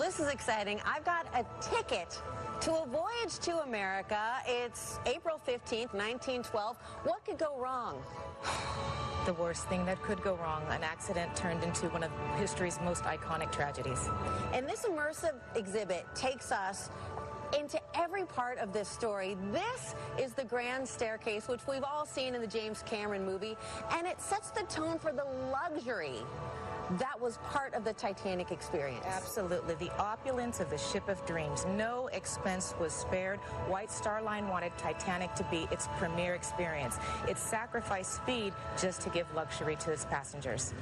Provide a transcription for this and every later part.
this is exciting. I've got a ticket to a voyage to America. It's April 15th, 1912. What could go wrong? The worst thing that could go wrong, an accident turned into one of history's most iconic tragedies. And this immersive exhibit takes us into every part of this story. This is the grand staircase, which we've all seen in the James Cameron movie, and it sets the tone for the luxury that was part of the Titanic experience. Absolutely. The opulence of the ship of dreams. No expense was spared. White Star Line wanted Titanic to be its premier experience. It sacrificed speed just to give luxury to its passengers.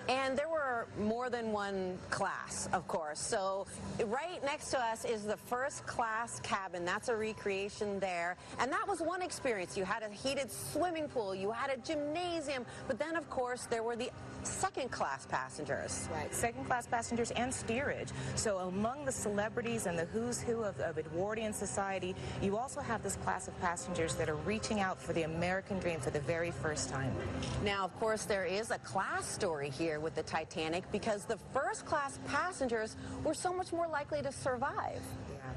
And there were more than one class, of course. So right next to us is the first class cabin. That's a recreation there. And that was one experience. You had a heated swimming pool. You had a gymnasium. But then, of course, there were the second class passengers. Right, second class passengers and steerage. So among the celebrities and the who's who of Edwardian society, you also have this class of passengers that are reaching out for the American dream for the very first time. Now, of course, there is a class story here with the Titanic because the first class passengers were so much more likely to survive.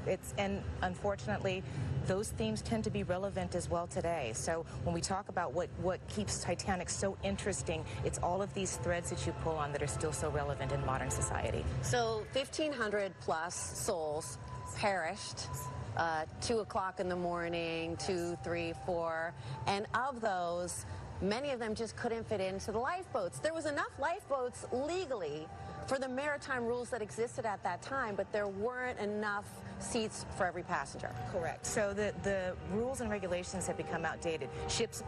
Yeah, and unfortunately, those themes tend to be relevant as well today. So when we talk about what keeps Titanic so interesting, it's all of these threads that you pull on that are still so relevant in modern society. So 1,500 plus souls perished. 2 o'clock in the morning, 2, 3, 4, and of those, many of them just couldn't fit into the lifeboats. There was enough lifeboats legally for the maritime rules that existed at that time, but there weren't enough seats for every passenger. Correct. So the rules and regulations have become outdated.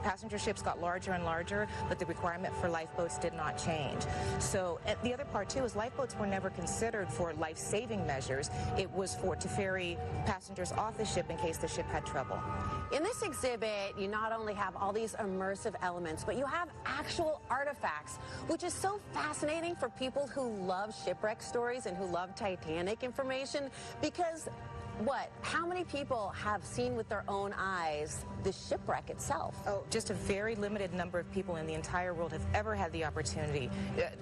Passenger ships got larger and larger, but the requirement for lifeboats did not change. So the other part too is lifeboats were never considered for life-saving measures. It was to ferry passengers off the ship in case the ship had trouble. In this exhibit, you not only have all these immersive elements, but you have actual artifacts, which is so fascinating for people who love shipwreck stories and who love Titanic information, because how many people have seen with their own eyes the shipwreck itself? Oh, just a very limited number of people in the entire world have ever had the opportunity,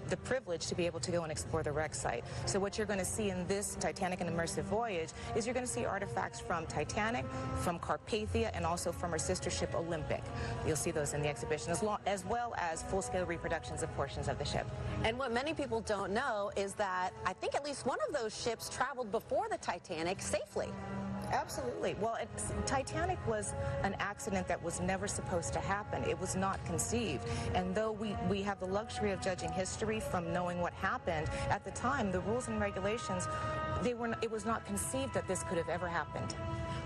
the privilege to be able to go and explore the wreck site. So what you're going to see in this Titanic and Immersive Voyage is you're going to see artifacts from Titanic, from Carpathia, and also from her sister ship Olympic. You'll see those in the exhibition, as well as full-scale reproductions of portions of the ship. And what many people don't know is that I think at least one of those ships traveled before the Titanic safely. Absolutely. Well, Titanic was an accident that was never supposed to happen. It was not conceived. And though we have the luxury of judging history from knowing what happened, at the time, the rules and regulations, it was not conceived that this could have ever happened.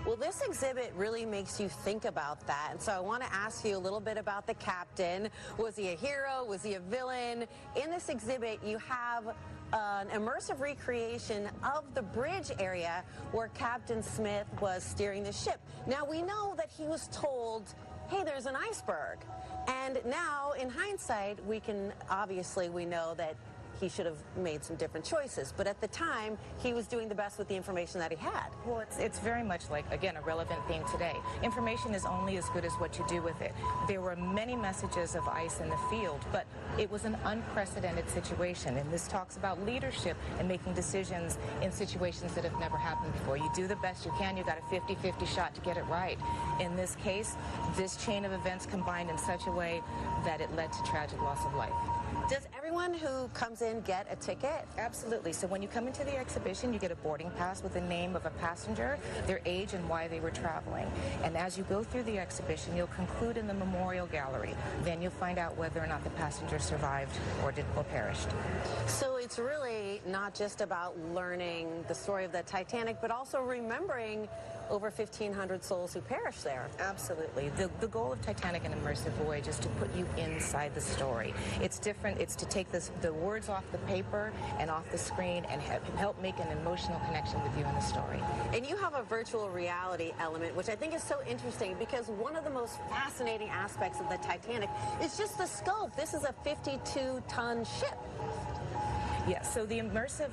Well, this exhibit really makes you think about that. And so I want to ask you a little bit about the captain. Was he a hero? Was he a villain? In this exhibit, you have an immersive recreation of the bridge area where Captain Smith was steering the ship. Now, we know that he was told, hey, there's an iceberg. And now, in hindsight, we know that he should have made some different choices. But at the time, he was doing the best with the information that he had. Well, it's very much like, again, a relevant theme today. Information is only as good as what you do with it. There were many messages of ice in the field, but it was an unprecedented situation. And this talks about leadership and making decisions in situations that have never happened before. You do the best you can. You got a 50-50 shot to get it right. In this case, this chain of events combined in such a way that it led to tragic loss of life. Does everyone who comes in get a ticket? Absolutely. So when you come into the exhibition, you get a boarding pass with the name of a passenger, their age, and why they were traveling. And as you go through the exhibition, you'll conclude in the memorial gallery. Then you'll find out whether or not the passenger survived or perished. So it's really not just about learning the story of the Titanic, but also remembering over 1,500 souls who perished there. Absolutely. The goal of Titanic and Immersive Voyage is to put you inside the story. It's different. It's to take the words off the paper and off the screen and help make an emotional connection with you in the story. And you have a virtual reality element, which I think is so interesting because one of the most fascinating aspects of the Titanic is just the scope. This is a 52-ton ship. Yes, so the immersive,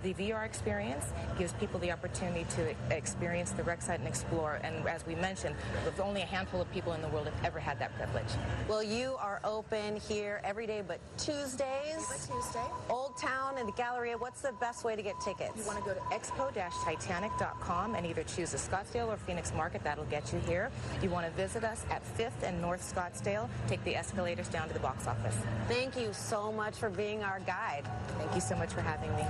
the VR experience gives people the opportunity to experience the wreck site and explore. And as we mentioned, there's only a handful of people in the world have ever had that privilege. Well, you are open here every day but Tuesdays. Tuesday. Old Town and the Galleria. What's the best way to get tickets? You want to go to expo-titanic.com and either choose the Scottsdale or Phoenix Market. That'll get you here. You want to visit us at 5th and North Scottsdale. Take the escalators down to the box office. Thank you so much for being our guide. Thank you so much for having me.